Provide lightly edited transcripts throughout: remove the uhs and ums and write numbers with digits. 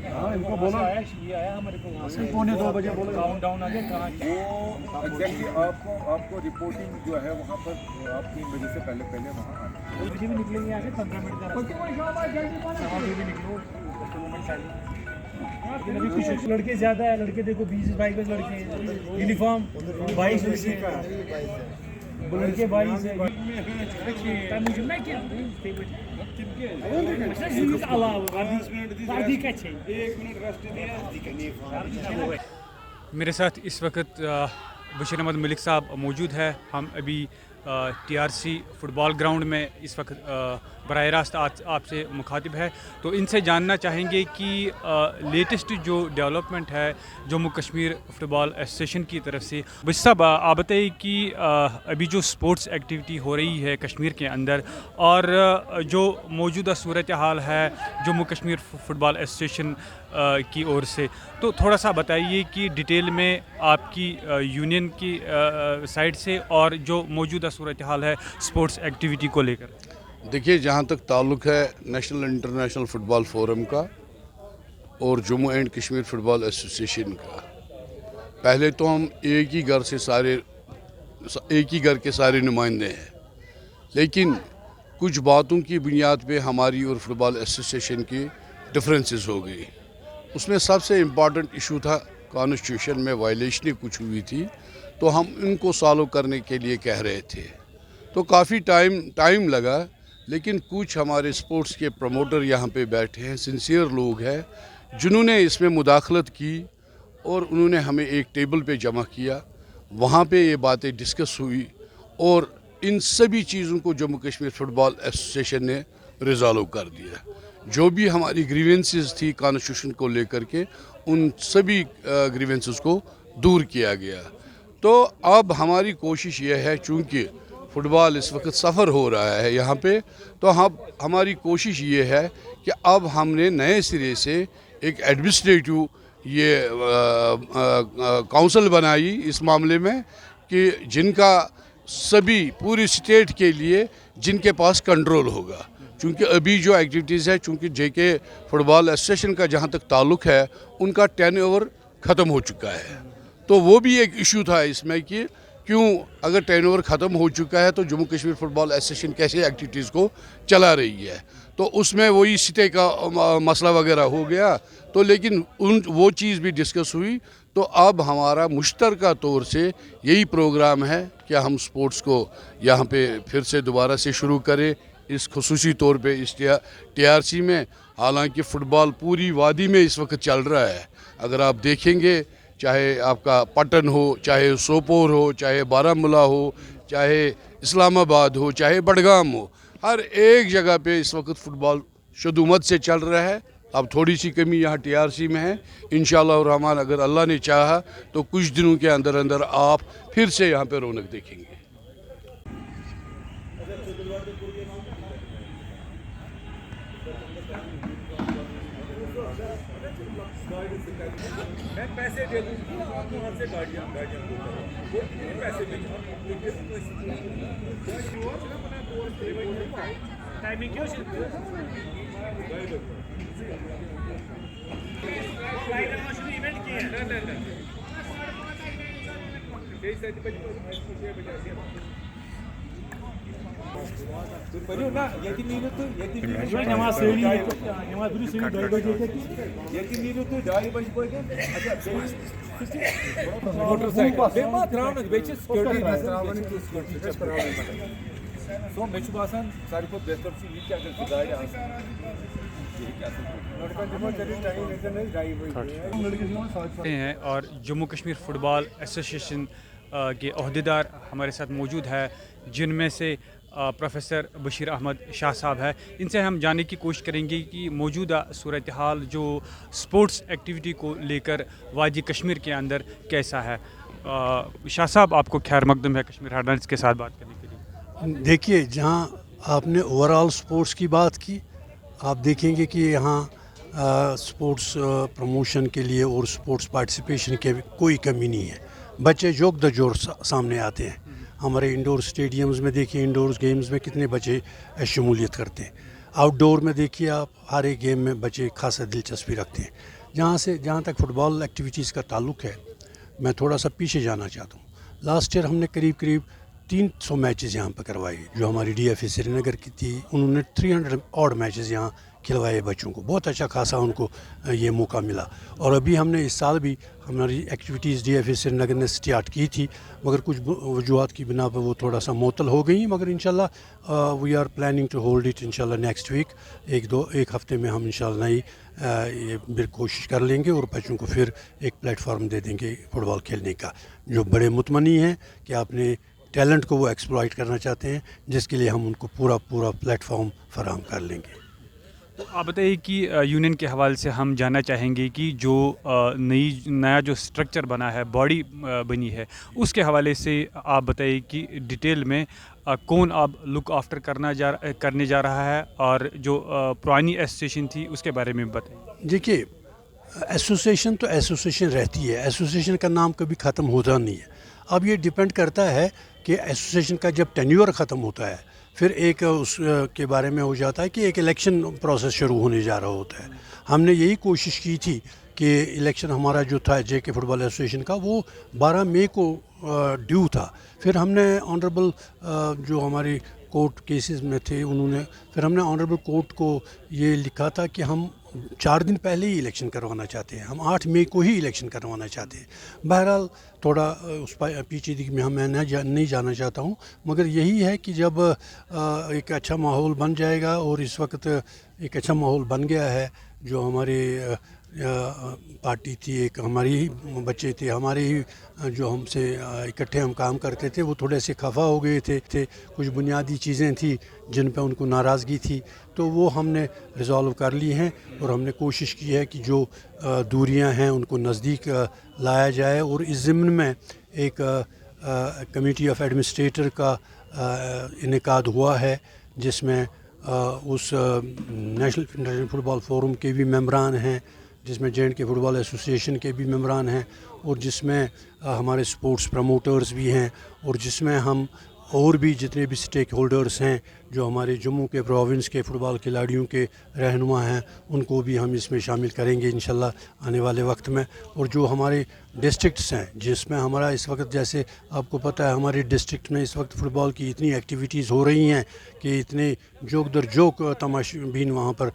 हाँ इनको बोला ये आया हमारे को वहाँ से 1:45 बोला काउंट डाउन आ गया कहाँ वो एग्जैक्टली आपको रिपोर्टिंग जो है वहाँ पर आप 3 बजे से पहले वहाँ आना। बजे भी निकलेंगे आगे 15 मिनट का भी निकलो 2 मिनट लेकिन अभी कुछ लड़के ज़्यादा है, लड़के देखो 20-22 लड़के हैं, यूनिफॉर्म 22 लड़के 22 है। मेरे साथ इस वक्त बशीर अहमद मलिक साहब मौजूद है। हम अभी टीआरसी फुटबॉल ग्राउंड में इस वक्त बराह रास्त आपसे मुखातिब है, तो इनसे जानना चाहेंगे कि लेटेस्ट जो डेवलपमेंट है जम्मू कश्मीर फुटबॉल एसोसिएशन की तरफ से। बशीर साहब आप बताइए कि अभी जो स्पोर्ट्स एक्टिविटी हो रही है कश्मीर के अंदर और जो मौजूदा सूरत हाल है जम्मू कश्मीर फुटबॉल एसोसिएशन की ओर से, तो थोड़ा सा बताइए कि डिटेल में आपकी यूनियन की साइड से और जो मौजूदा सूरत हाल है स्पोर्ट्स एक्टिविटी को लेकर। देखिए, जहाँ तक ताल्लुक़ है नेशनल इंटरनेशनल फ़ुटबॉल फोरम का और Jammu and Kashmir football association का, पहले तो हम एक ही घर के सारे नुमाइंदे हैं, लेकिन कुछ बातों की बुनियाद पे हमारी और फुटबॉल एसोसिएशन की डिफरेंसेस हो गई। उसमें सबसे इम्पॉर्टेंट इशू था कॉन्स्टिट्यूशन में वायलेशन कुछ हुई थी, तो हम इनको सॉल्व करने के लिए कह रहे थे। तो काफ़ी टाइम लगा, लेकिन कुछ हमारे स्पोर्ट्स के प्रमोटर यहाँ पे बैठे हैं, सिंसियर लोग हैं, जिन्होंने इसमें मुदाखलत की और उन्होंने हमें एक टेबल पे जमा किया। वहाँ पे ये बातें डिस्कस हुई और इन सभी चीज़ों को जम्मू कश्मीर फुटबॉल एसोसिएशन ने रिजॉल्व कर दिया। जो भी हमारी ग्रीवेंसेस थी कॉन्स्टिट्यूशन को लेकर के, उन सभी ग्रीवेंसेस को दूर किया गया। तो अब हमारी कोशिश ये है, चूँकि फुटबॉल इस वक्त सफ़र हो रहा है यहाँ पे, तो हमारी कोशिश ये है कि अब हमने नए सिरे से एक एडमिनिस्ट्रेटिव ये काउंसिल बनाई इस मामले में कि जिनका सभी पूरी स्टेट के लिए जिनके पास कंट्रोल होगा। चूँकि अभी जो एक्टिविटीज़ है, चूँकि जेके फुटबॉल एसोसिएशन का जहाँ तक ताल्लुक़ है, उनका टर्नओवर ख़त्म हो चुका है। तो वो भी एक इशू था इसमें कि क्यों अगर टर्नओवर ख़त्म हो चुका है तो जम्मू कश्मीर फुटबॉल एसोसिएशन कैसे एक्टिविटीज़ को चला रही है। तो उसमें वही सिटे का मसला वगैरह हो गया, तो लेकिन वो चीज़ भी डिस्कस हुई। तो अब हमारा मुश्तरका तौर से यही प्रोग्राम है कि हम स्पोर्ट्स को यहाँ पे फिर से दोबारा से शुरू करें, इस खुसूसी तौर पे इस टीआरसी में। हालांकि फ़ुटबॉल पूरी वादी में इस वक्त चल रहा है। अगर आप देखेंगे, चाहे आपका पटन हो, चाहे सोपोर हो, चाहे बारामूला हो, चाहे इस्लामाबाद हो, चाहे बडगाम हो, हर एक जगह पे इस वक्त फ़ुटबॉल शुद्धुमत से चल रहा है। अब थोड़ी सी कमी यहाँ टीआरसी में है। इंशाअल्लाह रहमान, अगर अल्लाह ने चाहा तो कुछ दिनों के अंदर अंदर आप फिर से यहाँ पे रौनक देखेंगे। मैं पैसे दे दूँ आपको, वहाँ से गाड़ियाँ वो पैसे देंगे टाइमिंग क्यों इवेंट की है सो मे बसान सारे को बेहतर ये क्या गाड़ी हैं। और जम्मू कश्मीर फुटबॉल एसोसिएशन के अहदेदार हमारे साथ मौजूद है, जिनमें से प्रोफेसर बशीर अहमद शाह साहब है। इनसे हम जानने की कोशिश करेंगे कि मौजूदा सूरत हाल जो स्पोर्ट्स एक्टिविटी को लेकर वादी कश्मीर के अंदर कैसा है। शाह साहब, आपको खैर मकदम है कश्मीर हेडलाइंस के साथ बात करने के लिए। देखिए, जहाँ आपने ओवरऑल स्पोर्ट्स की बात की, आप देखेंगे कि यहाँ स्पोर्ट्स प्रमोशन के लिए और स्पोर्ट्स पार्टिसिपेशन के कोई कमी नहीं है। बच्चे जोक द जोर सामने आते हैं। हमारे इंडोर स्टेडियम्स में देखिए, इंडोर गेम्स में कितने बच्चे शमूलियत करते हैं। आउटडोर में देखिए आप, हर एक गेम में बच्चे खासा दिलचस्पी रखते हैं। जहाँ तक फुटबॉल एक्टिविटीज़ का ताल्लुक है, मैं थोड़ा सा पीछे जाना चाहता हूँ। लास्ट ईयर हमने करीब 300 मैचेस यहाँ पर करवाए, जो हमारी DFA श्रीनगर की थी, उन्होंने 300 ऑड मैचेस यहाँ खिलवाए बच्चों को। बहुत अच्छा खासा उनको ये मौका मिला। और अभी हमने इस साल भी हमारी एक्टिविटीज़ DFA श्रीनगर ने स्टार्ट की थी, मगर कुछ वजूहत की बिना पर वो थोड़ा सा मुअत्तल हो गई, मगर इंशाल्लाह we are planning to hold it इंशाल्लाह नेक्स्ट वीक। एक हफ्ते में हम इंशाल्लाह नई ये फिर कोशिश कर लेंगे और बच्चों को फिर एक प्लेटफॉर्म दे देंगे फुटबॉल खेलने का। जो बड़े मुतमनी हैं कि अपने टैलेंट को वो एक्सप्लॉइट करना चाहते हैं, जिसके लिए हम उनको पूरा प्लेटफॉर्म फराहम कर लेंगे। तो आप बताइए कि यूनियन के हवाले से हम जानना चाहेंगे कि जो नया जो स्ट्रक्चर बना है, बॉडी बनी है, उसके हवाले से आप बताइए कि डिटेल में कौन अब लुक आफ्टर करने जा रहा है, और जो पुरानी एसोसिएशन थी उसके बारे में बताइए। देखिए, एसोसिएशन तो एसोसिएशन रहती है, एसोसिएशन का नाम कभी ख़त्म होता नहीं है। अब ये डिपेंड करता है कि एसोसिएशन का जब टेन्योर ख़त्म होता है, फिर एक उस के बारे में हो जाता है कि एक इलेक्शन प्रोसेस शुरू होने जा रहा होता है। हमने यही कोशिश की थी कि इलेक्शन हमारा जो था JK फुटबॉल एसोसिएशन का, वो 12 मई को ड्यू था। फिर हमने ऑनरेबल जो हमारी कोर्ट केसेस में थे, फिर हमने ऑनरेबल कोर्ट को ये लिखा था कि हम 4 दिन पहले ही इलेक्शन करवाना चाहते हैं, हम 8 मई को ही इलेक्शन करवाना चाहते हैं। बहरहाल थोड़ा उस पेचीदगी में मैं नहीं जाना चाहता हूँ, मगर यही है कि जब एक अच्छा माहौल बन जाएगा, और इस वक्त एक अच्छा माहौल बन गया है। जो हमारे पार्टी थी, एक हमारी ही बच्चे थे, हमारे ही जो हमसे इकट्ठे हम काम करते थे, वो थोड़े से खफा हो गए थे। कुछ बुनियादी चीज़ें थी जिन पे उनको नाराज़गी थी, तो वो हमने रिज़ॉल्व कर ली हैं, और हमने कोशिश की है कि जो दूरियां हैं उनको नज़दीक लाया जाए। और इस ज़िम्न में एक कमेटी ऑफ एडमिनिस्ट्रेटर का इनेकाद हुआ है, जिसमें उस नेशनल इंटरनेशनल फुटबॉल फोरम के भी मेंबरान हैं, जिसमें JK फुटबॉल एसोसिएशन के भी मेंबरान हैं, और जिसमें हमारे स्पोर्ट्स प्रमोटर्स भी हैं, और जिसमें हम और भी जितने भी स्टेक होल्डर्स हैं, जो हमारे जम्मू के प्रोविंस के फ़ुटबॉल खिलाड़ियों के रहनुमा हैं, उनको भी हम इसमें शामिल करेंगे इंशाल्लाह आने वाले वक्त में। और जो हमारे डिस्ट्रिक्ट्स हैं, जिसमें हमारा इस वक्त, जैसे आपको पता है, हमारे डिस्ट्रिक्ट में इस वक्त फ़ुटबॉल की इतनी एक्टिविटीज़ हो रही हैं कि इतने जोक दर जोक तमाशीबीन वहाँ पर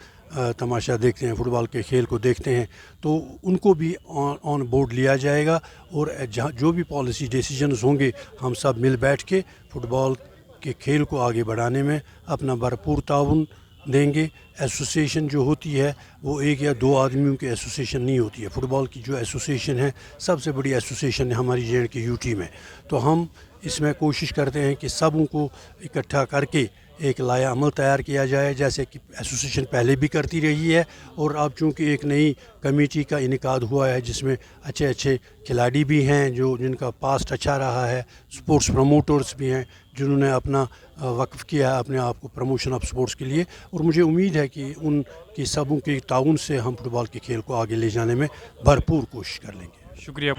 तमाशा देखते हैं, फ़ुटबॉल के खेल को देखते हैं, तो उनको भी ऑन बोर्ड लिया जाएगा। और जहाँ जो भी पॉलिसी डिसीजंस होंगे, हम सब मिल बैठ के फ़ुटबॉल के खेल को आगे बढ़ाने में अपना भरपूर ताउन देंगे। एसोसिएशन जो होती है वो 1 या 2 आदमियों की एसोसिएशन नहीं होती है। फ़ुटबॉल की जो एसोसिएशन है, सबसे बड़ी एसोसिएशन है हमारी JK UT में। तो हम इसमें कोशिश करते हैं कि सबों को इकट्ठा करके एक लाया अमल तैयार किया जाए, जैसे कि एसोसिएशन पहले भी करती रही है। और अब चूँकि एक नई कमेटी का इनेकाद हुआ है, जिसमें अच्छे खिलाड़ी भी हैं, जिनका पास्ट अच्छा रहा है, स्पोर्ट्स प्रमोटर्स भी हैं, जिन्होंने अपना वक्फ किया है अपने आप को प्रमोशन ऑफ स्पोर्ट्स के लिए। और मुझे उम्मीद है कि उनकी सबों के ताउन से हम फुटबॉल के खेल को आगे ले जाने में भरपूर कोशिश कर लेंगे। शुक्रिया।